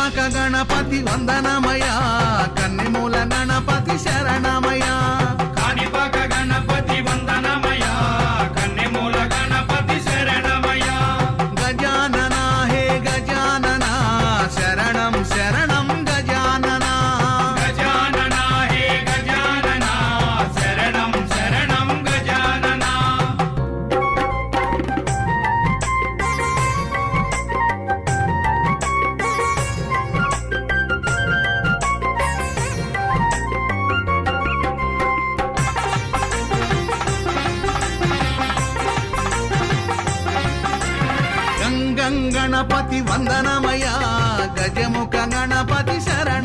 కాణిపాక గణపతి వందనమయ కన్నెమూల గణపతి శరణమయ కాణిపాక గణపతి వందనమయ కన్నెమూల గణపతి శరణమయ గజానన హే గజానన శరణం శరణం గజానన గజానన హే గజానన శరణం శరణం గజానన గంగం గణపతి వందనమయ గజముఖ గణపతి శరణ